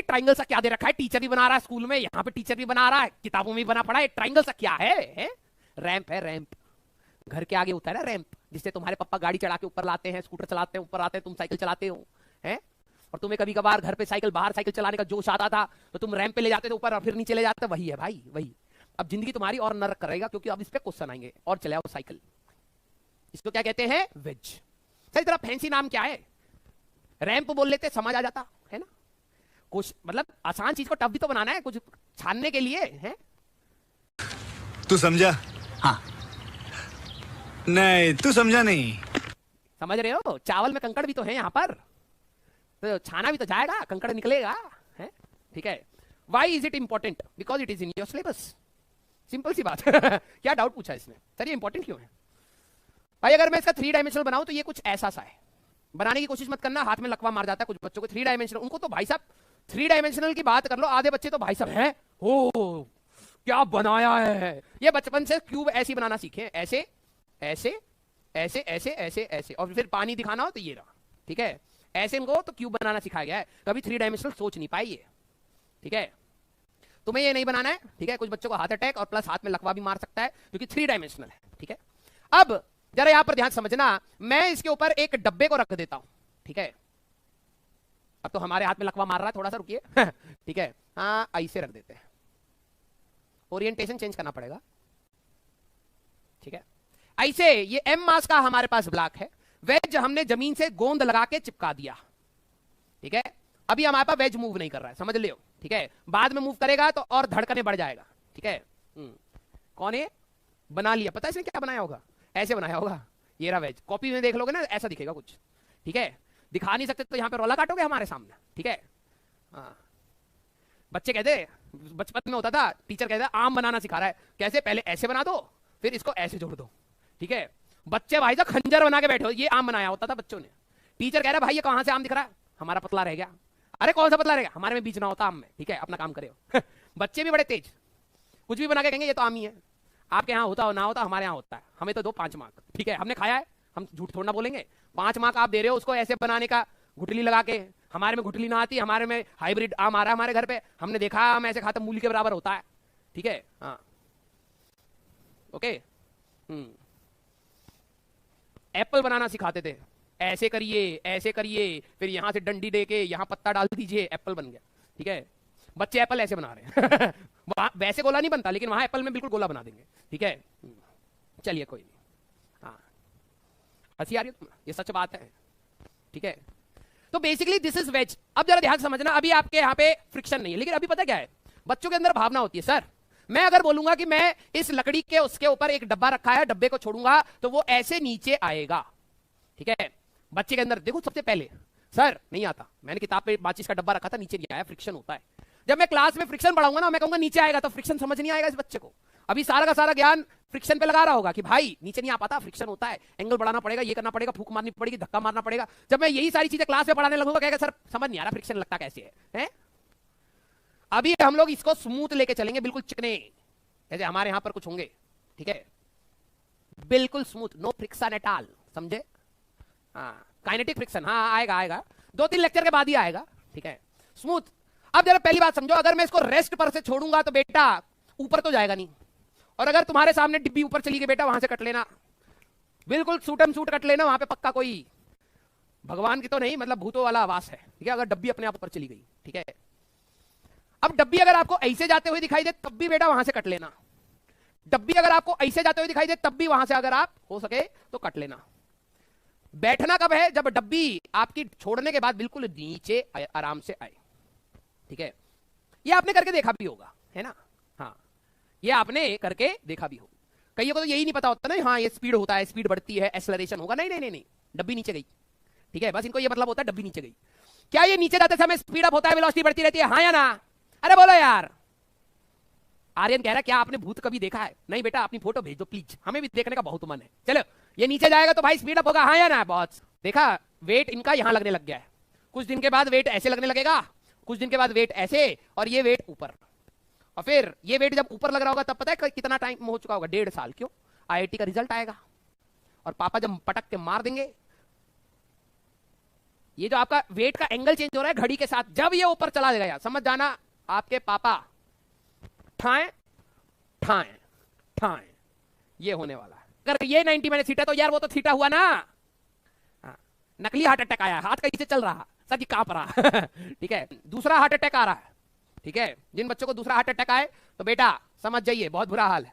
ये ट्राइंगल सा क्या दे रखा है, टीचर भी बना रहा है स्कूल में, यहाँ पे टीचर भी बना रहा है, किताबों में बना पड़ा है, ट्राइंगल सा क्या है? रैंप है, रैंप। घर के आगे होता है ना रैंप, जिससे तुम्हारे पापा गाड़ी चढ़ा के ऊपर लाते हैं, स्कूटर चलाते हैं, ऊपर आते हैं, तुम साइकिल चलाते हो, हैं? और तुम्हें कभी कभार घर पे साइकिल, बाहर साइकिल चलाने का जोश आता था, तो तुम रैंप पे ले जाते थे ऊपर और फिर नीचे ले जाते। वही है भाई, वही। अब जिंदगी तुम्हारी और नरक करेगा, क्योंकि अब इस पे क्वेश्चन आएंगे। और चलाओ साइकिल, इसको क्या कहते हैं? वेज। सही तरह फैंसी नाम क्या है? रैंप बोल लेते, समझ आ जाता है ना। कुछ मतलब आसान चीज को टफ भी तो बनाना है, कुछ छानने के लिए है। तू समझा? हाँ। नहीं, तू समझा नहीं। समझ रहे हो? चावल में कंकड़ भी तो है यहाँ पर, तो छाना भी तो जाएगा, कंकड़ निकलेगा, है? ठीक है। Why is it important? Because it is in your syllabus. Simple सी बात। क्या डाउट पूछा इसने? सर ये इंपॉर्टेंट क्यों है भाई? अगर मैं इसका 3 डायमेंशनल बनाऊं तो ये कुछ ऐसा सा है। बनाने की कोशिश मत करना, हाथ में लकवा मार जाता है कुछ बच्चों को। 3 डायमेंशनल, उनको तो भाई साहब 3 डायमेंशनल की बात कर लो, आधे बच्चे तो भाई साहब हैं, ओ क्या बनाया है। ये बचपन से क्यूब ऐसे बनाना सीखे, ऐसे ऐसे ऐसे ऐसे ऐसे ऐसे, और फिर पानी दिखाना हो तो ये रहा, ठीक है। ऐसे इनको तो क्यूब बनाना सिखाया गया है, कभी 3 डायमेंशनल सोच नहीं पाई ये, ठीक है। तुम्हें ये नहीं बनाना है, ठीक है। कुछ बच्चों को हार्ट अटैक और प्लस हाथ में लकवा भी मार सकता है, क्योंकि 3 डायमेंशनल है, ठीक है। अब जरा यहां पर ध्यान समझना, मैं इसके ऊपर एक डब्बे को रख देता हूं, ठीक है। अब तो हमारे हाथ में लकवा मार रहा है, थोड़ा सा रुकिए। ठीक है, हाँ ऐसे रख देते हैं, ओरिएंटेशन चेंज करना पड़ेगा, ठीक है। ऐसे ये एम मास का हमारे पास ब्लॉक है, वेज हमने जमीन से गोंद लगा के चिपका दिया, ठीक है। अभी हमारे पास वेज मूव नहीं कर रहा है, समझ लियो, ठीक है। बाद में मूव करेगा तो और धड़कने बढ़ जाएगा, ठीक है। कौन है? बना लिया, पता है इसने क्या बनाया होगा? ऐसे बनाया होगा, ये रहा वेज। कॉपी में देख लोगे ना, ऐसा दिखेगा कुछ, ठीक है। दिखा नहीं सकते तो यहां पे रोला काटोगे हमारे सामने, ठीक है। हाँ, बच्चे कहते, बचपन में होता था, टीचर कहता आम बनाना सिखा रहा है, कैसे? पहले ऐसे बना दो, फिर इसको ऐसे जोड़ दो, ठीक है। बच्चे भाई साहब खंजर बना के बैठे हो, ये आम बनाया होता था बच्चों ने। टीचर कह रहा है भाई ये कहां से आम दिख रहा है? हमारा पतला रह गया। अरे कौन सा पतला रह गया? हमारे में बीज ना होता आम में, ठीक है। अपना काम करे हो। बच्चे भी बड़े तेज, कुछ भी बना के कहेंगे ये तो आम ही है। आपके यहाँ होता हो ना होता, हमारे यहाँ होता है। हमें तो दो 5 मार्क, ठीक है, हमने खाया है, हम झूठ थोड़ा ना बोलेंगे। 5 मार्क आप दे रहे हो उसको ऐसे बनाने का, घुटली लगा के। हमारे में घुटली ना आती, हमारे में हाइब्रिड आम आ रहा है हमारे घर पे, हमने देखा आम ऐसे खाता मूली के बराबर होता है, ठीक है। हाँ, ओके। एप्पल बनाना सिखाते थे, ऐसे करिए, फिर यहां से डंडी दे के यहां पत्ता डाल दीजिए, एप्पल बन गया, ठीक है। बच्चे एप्पल ऐसे बना रहे हैं। वैसे गोला नहीं बनता, लेकिन वहां एप्पल में बिल्कुल गोला बना देंगे, ठीक है। चलिए कोई नहीं, हाँ हंसी आ रही है, ये सच बात है, ठीक है। तो बेसिकली दिस इज वेज। अब जरा ध्यान समझना, अभी आपके यहाँ पे फ्रिक्शन नहीं है, लेकिन अभी पता क्या है, बच्चों के अंदर भावना होती है, सर मैं अगर बोलूंगा कि मैं इस लकड़ी के उसके ऊपर एक डब्बा रखा है, डब्बे को छोड़ूंगा तो वो ऐसे नीचे आएगा, ठीक है। बच्चे के अंदर देखो, सबसे पहले सर नहीं आता, मैंने किताब पे माचिस का डब्बा रखा था, नीचे नहीं आया, फ्रिक्शन होता है। जब मैं क्लास में फ्रिक्शन पढ़ाऊंगा ना, मैं कहूंगा नीचे आएगा, तो फ्रिक्शन समझ नहीं आएगा इस बच्चे को। अभी सारा का सारा ज्ञान फ्रिक्शन पे लगा रहा होगा कि भाई नीचे नहीं आ पाता, फ्रिक्शन होता है, एंगल बढ़ाना पड़ेगा, ये करना पड़ेगा, फूक मारनी पड़ेगी, धक्का मारना पड़ेगा। जब मैं यही सारी चीजें क्लास में पढ़ाने लगूंगा, कहेगा सर समझ नहीं आ रहा फ्रिक्शन लगता कैसे है? अभी हम लोग इसको स्मूथ लेके चलेंगे, बिल्कुल चिकने, जैसे हमारे यहां पर कुछ होंगे, ठीक है, बिल्कुल smooth, no friction at all, समझे? हाँ, काइनेटिक फ्रिक्शन, हाँ आएगा 2-3 लेक्चर के बाद ही आएगा, ठीक है, स्मूथ। अब जरा पहली बात समझो, अगर मैं इसको रेस्ट पर से छोड़ूंगा तो बेटा ऊपर तो जाएगा नहीं, और अगर तुम्हारे सामने डिब्बी ऊपर चली गई बेटा, वहां से कट लेना, बिल्कुल सूटम सूट कट लेना, वहां पे पक्का कोई भगवान की तो नहीं, मतलब भूतों वाला आवास है, ठीक है, अगर डब्बी अपने आप ऊपर चली गई, ठीक है। अब डब्बी अगर आपको ऐसे जाते हुए दिखाई दे तब भी बेटा वहां से कट लेना, डब्बी अगर आपको ऐसे जाते हुए दिखाई दे तब भी वहां से अगर आप हो सके तो कट लेना। बैठना कब है? जब डब्बी आपकी छोड़ने के बाद बिल्कुल नीचे आराम से आए, ठीक है। ये आपने करके देखा भी होगा, है ना? हाँ, ये आपने करके देखा भी होगा। कईयों को तो यही नहीं पता होता ना, हाँ ये स्पीड होता है, स्पीड बढ़ती है, एक्सेलरेशन होगा। नहीं, डब्बी नीचे गई, ठीक है, बस इनको ये मतलब होता है डब्बी नीचे गई। क्या ये नीचे जाते समय स्पीड अप होता है, वेलोसिटी बढ़ती रहती है, हाँ या ना? अरे बोलो यार। आर्यन कह रहा है क्या आपने भूत कभी देखा है? नहीं बेटा, अपनी फोटो भेज दो प्लीज, हमें भी देखने का बहुत मन है। चलो, ये नीचे जाएगा तो भाई स्पीड अप होगा, हाँ या ना? बहुत देखा, वेट इनका यहां लगने लग गया है, कुछ दिन के बाद वेट ऐसे लगने लगेगा, कुछ दिन के बाद वेट ऐसे, और ये वेट ऊपर, और फिर ये वेट जब ऊपर लग रहा होगा तब पता है कितना टाइम हो चुका होगा? 1.5 साल। क्यों? आईआईटी का रिजल्ट आएगा और पापा जब पटक के मार देंगे, ये जो आपका वेट का एंगल चेंज हो रहा है घड़ी के साथ, जब ये ऊपर चला गया समझ जाना आपके पापा ठाए ठाए ठाए ये होने वाला है। अगर ये 90 मैंने थीटा तो यार वो तो थीटा हुआ ना। हाँ, नकली हार्ट अटैक आया, हाथ कैसे चल रहा, सर जी कांप रहा ठीक है, दूसरा हार्ट अटैक आ रहा है। ठीक है, जिन बच्चों को दूसरा हार्ट अटैक आए तो बेटा समझ जाइए बहुत बुरा हाल है।